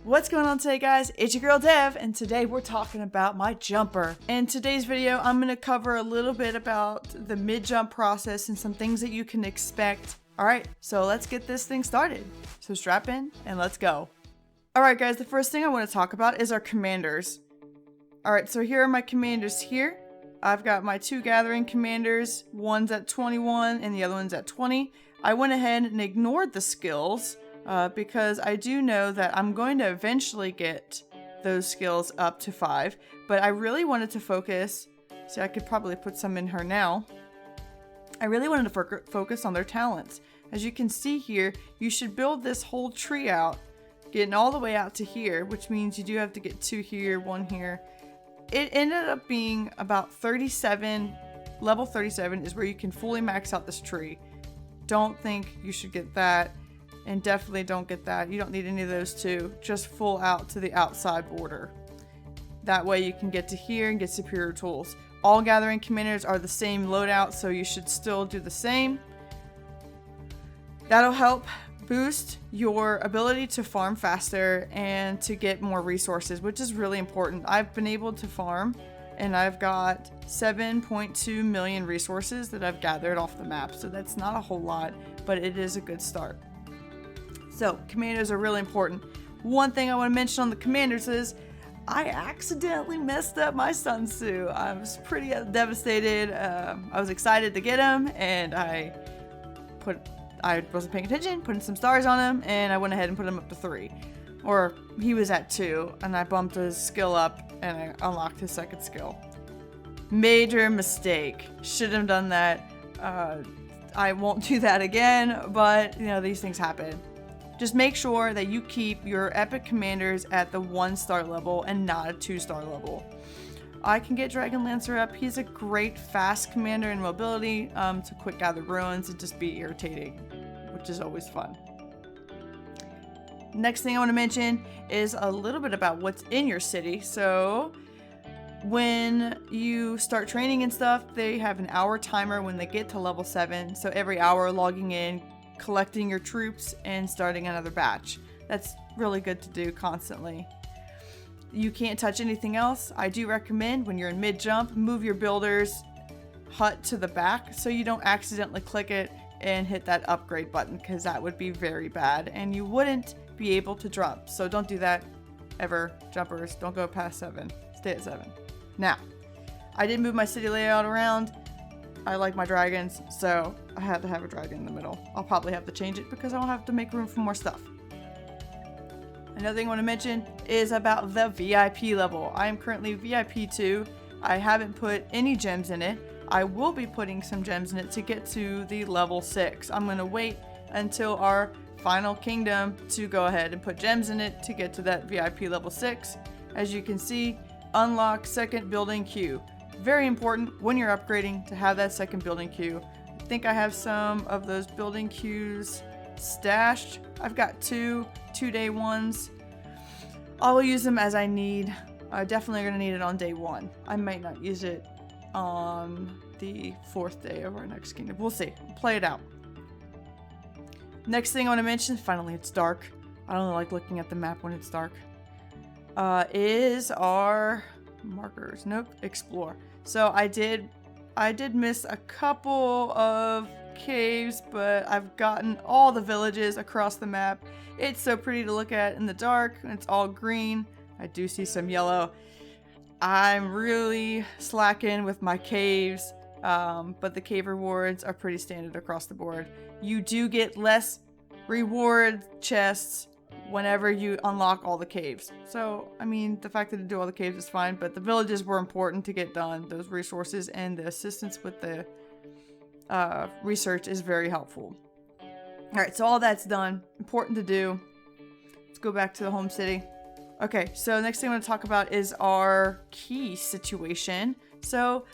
What's going on today, guys? It's your girl Dev, and today we're talking about my jumper. In today's video, I'm going to cover a little bit about the mid-jump process and some things that you can expect. Alright, so let's get this thing started. So strap in and let's go. Alright guys, the first thing I want to talk about is our commanders. Alright, so here are my commanders here. I've got my two gathering commanders. One's at 21 and the other one's at 20. I went ahead and ignored the skills. Because I do know that I'm going to eventually get those skills up to 5, but I really wanted to focus, see I could probably put some in her now. I really wanted to focus on their talents. As you can see here, you should build this whole tree out, getting all the way out to here, which means you do have to get 2 here, 1 here. It ended up being about 37, level 37 is where you can fully max out this tree. Don't think you should get that. And definitely don't get that. You don't need any of those two. Just full out to the outside border. That way you can get to here and get superior tools. All gathering commanders are the same loadout, so you should still do the same. That'll help boost your ability to farm faster and to get more resources, which is really important. I've been able to farm and I've got 7.2 million resources that I've gathered off the map. So that's not a whole lot, but it is a good start. So, commanders are really important. One thing I want to mention on the commanders is I accidentally messed up my Sun Tzu. I was pretty devastated. I was excited to get him, and I wasn't paying attention, putting some stars on him, and I went ahead and put him up to 3. Or he was at 2, and I bumped his skill up, and I unlocked his second skill. Major mistake. Shouldn't have done that. I won't do that again, but, you know, these things happen. Just make sure that you keep your epic commanders at the 1-star level and not a 2-star level. I can get Dragon Lancer up. He's a great fast commander in mobility to quick gather ruins and just be irritating, which is always fun. Next thing I want to mention is a little bit about what's in your city. So when you start training and stuff, they have an hour timer when they get to level 7. So every hour logging in, collecting your troops, and starting another batch. That's really good to do constantly. You can't touch anything else. I do recommend when you're in mid-jump, move your builder's hut to the back so you don't accidentally click it and hit that upgrade button, because that would be very bad and you wouldn't be able to jump. So don't do that ever. Jumpers, don't go past 7. Stay at 7. Now, I did move my city layout around. I like my dragons, so I had to have a dragon in the middle. I'll probably have to change it because I'll have to make room for more stuff. Another thing I want to mention is about the VIP level. I am currently VIP 2. I haven't put any gems in it. I will be putting some gems in it to get to the level 6. I'm going to wait until our final kingdom to go ahead and put gems in it to get to that VIP level 6. As you can see, unlock second building queue. Very important when you're upgrading to have that second building queue. I think I have some of those building queues stashed. I've got 2 2-day ones. I will use them as I need. I'm definitely going to need it on day 1. I might not use it on the 4th day of our next kingdom. We'll see. Play it out. Next thing I want to mention, finally it's dark. I don't like looking at the map when it's dark. Is our markers. Nope, explore. So I did miss a couple of caves, but I've gotten all the villages across the map. It's so pretty to look at in the dark. It's all green. I do see some yellow. I'm really slacking with my caves, but the cave rewards are pretty standard across the board. You do get less reward chests whenever you unlock all the caves. So, I mean, the fact that you do all the caves is fine, but the villages were important to get done. Those resources and the assistance with the research is very helpful. Alright, so all that's done. Important to do. Let's go back to the home city. Okay, so next thing I want to talk about is our key situation. So,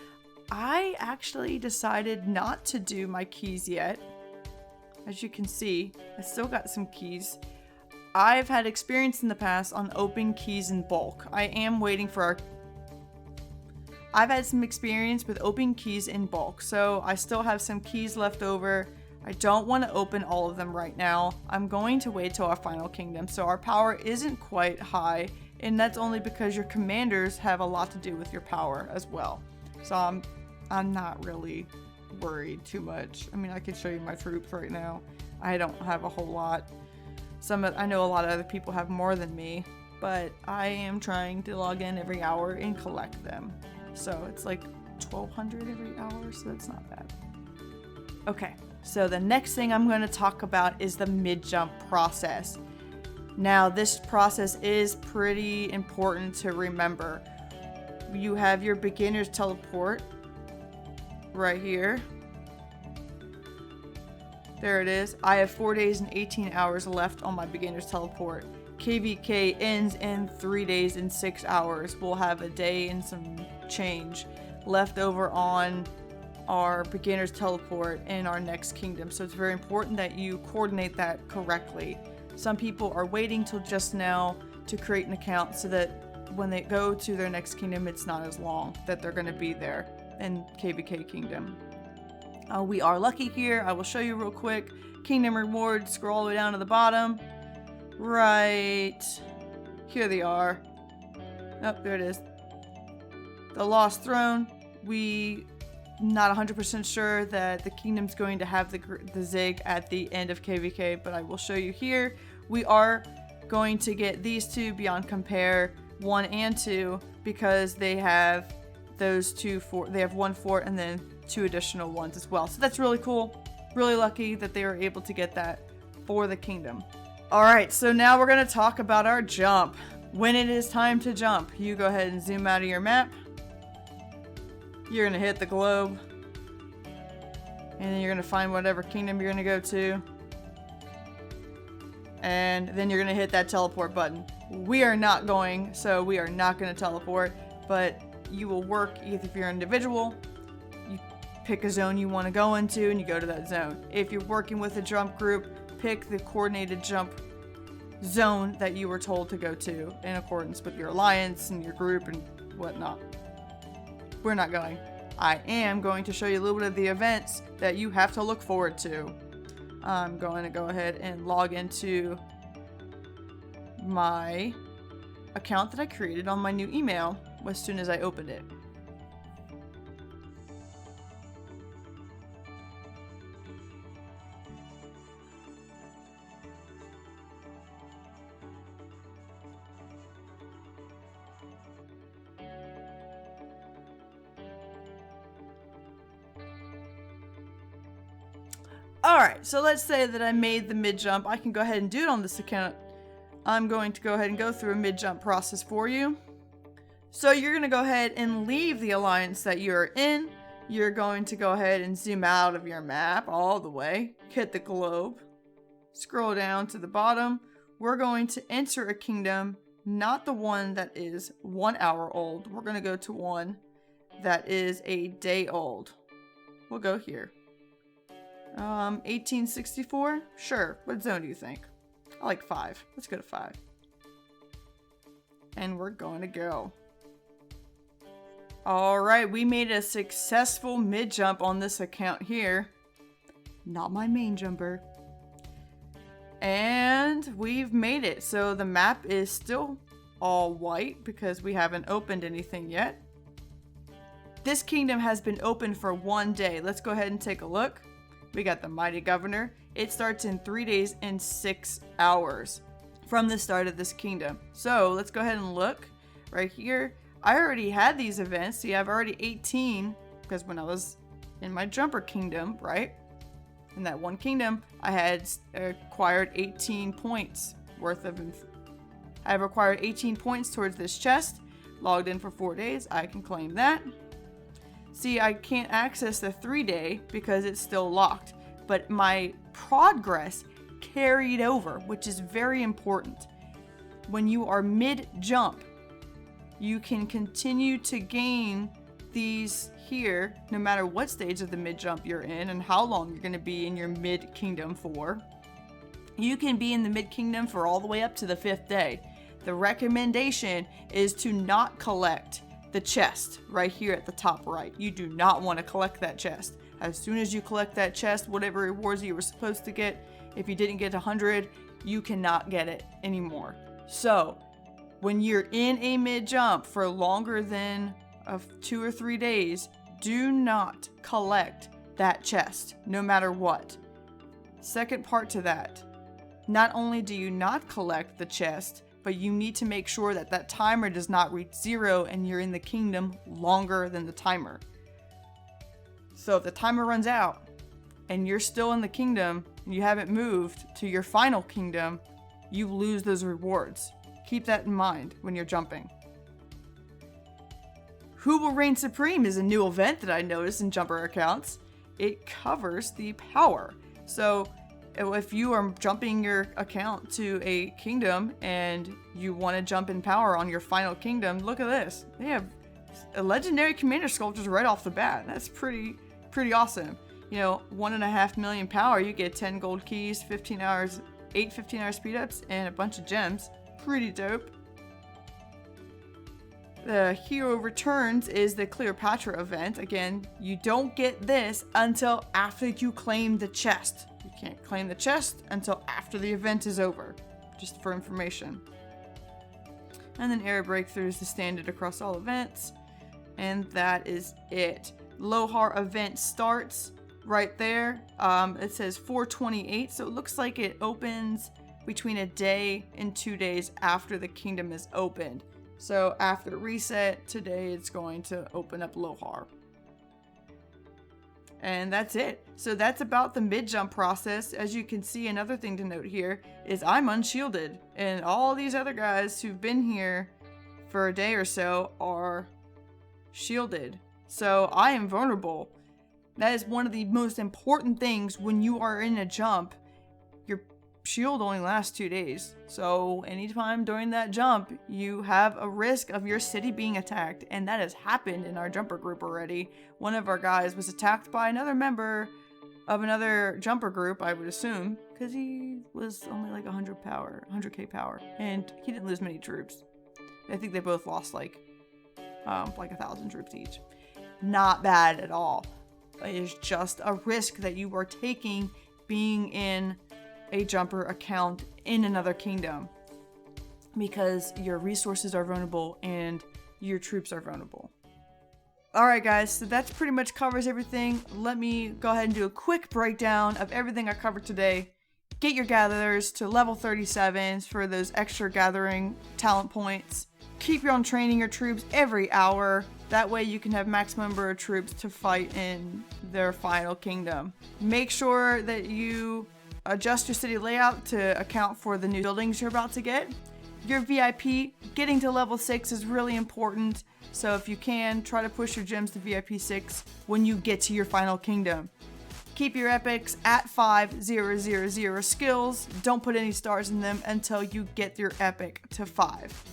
I actually decided not to do my keys yet. As you can see, I still got some keys. I've had experience in the past on opening keys in bulk. I am waiting for our... I've had some experience with opening keys in bulk, so I still have some keys left over. I don't want to open all of them right now. I'm going to wait till our final kingdom, so our power isn't quite high, and that's only because your commanders have a lot to do with your power as well. So I'm not really worried too much. I mean, I can show you my troops right now. I don't have a whole lot. I know a lot of other people have more than me, but I am trying to log in every hour and collect them. So it's like 1,200 every hour, so that's not bad. Okay, so the next thing I'm going to talk about is the mid-jump process. Now, this process is pretty important to remember. You have your beginner's teleport right here. There it is. I have 4 days and 18 hours left on my beginner's teleport. KVK ends in 3 days and 6 hours. We'll have a day and some change left over on our beginner's teleport in our next kingdom. So it's very important that you coordinate that correctly. Some people are waiting till just now to create an account so that when they go to their next kingdom, it's not as long that they're going to be there in KVK kingdom. We are lucky here. I will show you real quick. Kingdom rewards, scroll all the way down to the bottom. Right here they are. Oh, there it is. The Lost Throne. We not 100% sure that the kingdom's going to have the zig at the end of KVK, but I will show you here. We are going to get these two Beyond Compare 1 and 2 because they have those two they have 1 fort and then 2 additional ones as well. So that's really cool. Really lucky that they were able to get that for the kingdom. Alright, so now we're going to talk about our jump. When it is time to jump, you go ahead and zoom out of your map. You're going to hit the globe. And then you're going to find whatever kingdom you're going to go to. And then you're going to hit that teleport button. We are not going, so we are not going to teleport. But you will work either if you're an individual, you pick a zone you want to go into and you go to that zone. If you're working with a jump group, pick the coordinated jump zone that you were told to go to in accordance with your alliance and your group and whatnot. We're not going. I am going to show you a little bit of the events that you have to look forward to. I'm going to go ahead and log into my account that I created on my new email as soon as I opened it. Alright, so let's say that I made the mid-jump. I can go ahead and do it on this account. I'm going to go ahead and go through a mid-jump process for you. So you're going to go ahead and leave the alliance that you're in. You're going to go ahead and zoom out of your map all the way. Hit the globe. Scroll down to the bottom. We're going to enter a kingdom, not the one that is 1 hour old. We're going to go to one that is a day old. We'll go here. 1864? Sure. What zone do you think? I like 5. Let's go to 5. And we're going to go. Alright, we made a successful mid-jump on this account here. Not my main jumper. And we've made it. So the map is still all white because we haven't opened anything yet. This kingdom has been open for 1 day. Let's go ahead and take a look. We got the Mighty Governor. It starts in 3 days and 6 hours from the start of this kingdom. So let's go ahead and look right here. I already had these events. See, I've already 18 because when I was in my jumper kingdom, right? In that one kingdom, I had acquired 18 points worth of. I have acquired 18 points towards this chest. Logged in for 4 days. I can claim that. See, I can't access the 3-day because it's still locked, but my progress carried over, which is very important. When you are mid-jump, you can continue to gain these here, no matter what stage of the mid-jump you're in and how long you're going to be in your mid-kingdom for. You can be in the mid-kingdom for all the way up to the 5th day. The recommendation is to not collect the chest right here at the top right. You do not want to collect that chest. As soon as you collect that chest, whatever rewards you were supposed to get, if you didn't get 100, you cannot get it anymore. So when you're in a mid jump for longer than 2 or 3 days, do not collect that chest, no matter what. Second part to that, not only do you not collect the chest, but you need to make sure that that timer does not reach 0 and you're in the kingdom longer than the timer. So if the timer runs out and you're still in the kingdom and you haven't moved to your final kingdom, you lose those rewards. Keep that in mind when you're jumping. Who Will Reign Supreme is a new event that I noticed in jumper accounts. It covers the power. So if you are jumping your account to a kingdom and you want to jump in power on your final kingdom, look at this. They have a legendary commander sculptures right off the bat. That's pretty awesome. You know, 1.5 million power, you get 10 gold keys, 15 hours, 8 15-hour speed ups, and a bunch of gems. Pretty dope. The Hero Returns is the Cleopatra event. Again, you don't get this until after you claim the chest. You can't claim the chest until after the event is over, just for information. And then Air Breakthrough is the standard across all events. And that is it. Lohar event starts right there. It says 4/28, so it looks like it opens between a day and 2 days after the kingdom is opened. So after reset, today it's going to open up Lohar. And that's it. So that's about the mid-jump process. As you can see, another thing to note here is I'm unshielded. And all these other guys who've been here for a day or so are shielded. So I am vulnerable. That is one of the most important things when you are in a jump. Your shield only lasts 2 days. So anytime during that jump, you have a risk of your city being attacked. And that has happened in our jumper group already. One of our guys was attacked by another member of another jumper group, I would assume, because he was only like 100k power. And he didn't lose many troops. I think they both lost like 1,000 troops each. Not bad at all. It is just a risk that you are taking being in a jumper account in another kingdom, because your resources are vulnerable and your troops are vulnerable. Alright guys, so that's pretty much covers everything. Let me go ahead and do a quick breakdown of everything I covered today. Get your gatherers to level 37s for those extra gathering talent points. Keep on training your troops every hour. That way you can have max number of troops to fight in their final kingdom. Make sure that you adjust your city layout to account for the new buildings you're about to get. Your VIP, getting to level 6 is really important. So if you can, try to push your gems to VIP 6 when you get to your final kingdom. Keep your epics at 5,000 skills. Don't put any stars in them until you get your epic to 5.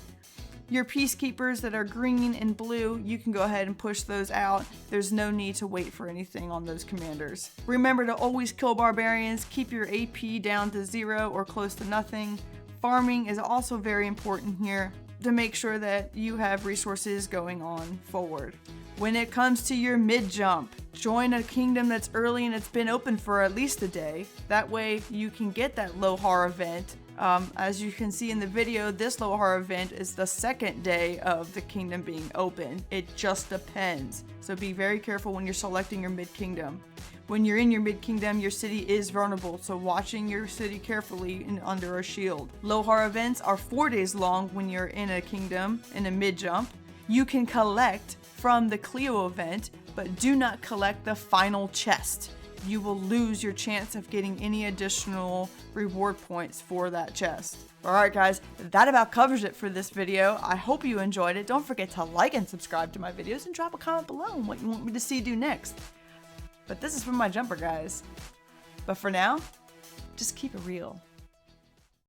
Your peacekeepers that are green and blue, you can go ahead and push those out. There's no need to wait for anything on those commanders. Remember to always kill barbarians. Keep your AP down to 0 or close to nothing. Farming is also very important here to make sure that you have resources going on forward. When it comes to your mid-jump, join a kingdom that's early and it's been open for at least a day. That way you can get that Lohar event. As you can see in the video, this Lohar event is the second day of the kingdom being open. It just depends. So be very careful when you're selecting your mid-kingdom. When you're in your mid-kingdom, your city is vulnerable, so watching your city carefully and under a shield. Lohar events are 4 days long when you're in a kingdom, in a mid-jump. You can collect from the Cleo event, but do not collect the final chest. You will lose your chance of getting any additional reward points for that chest. Alright guys, that about covers it for this video. I hope you enjoyed it. Don't forget to like and subscribe to my videos and drop a comment below on what you want me to see do next. But this is from my jumper guys. But for now, just keep it real.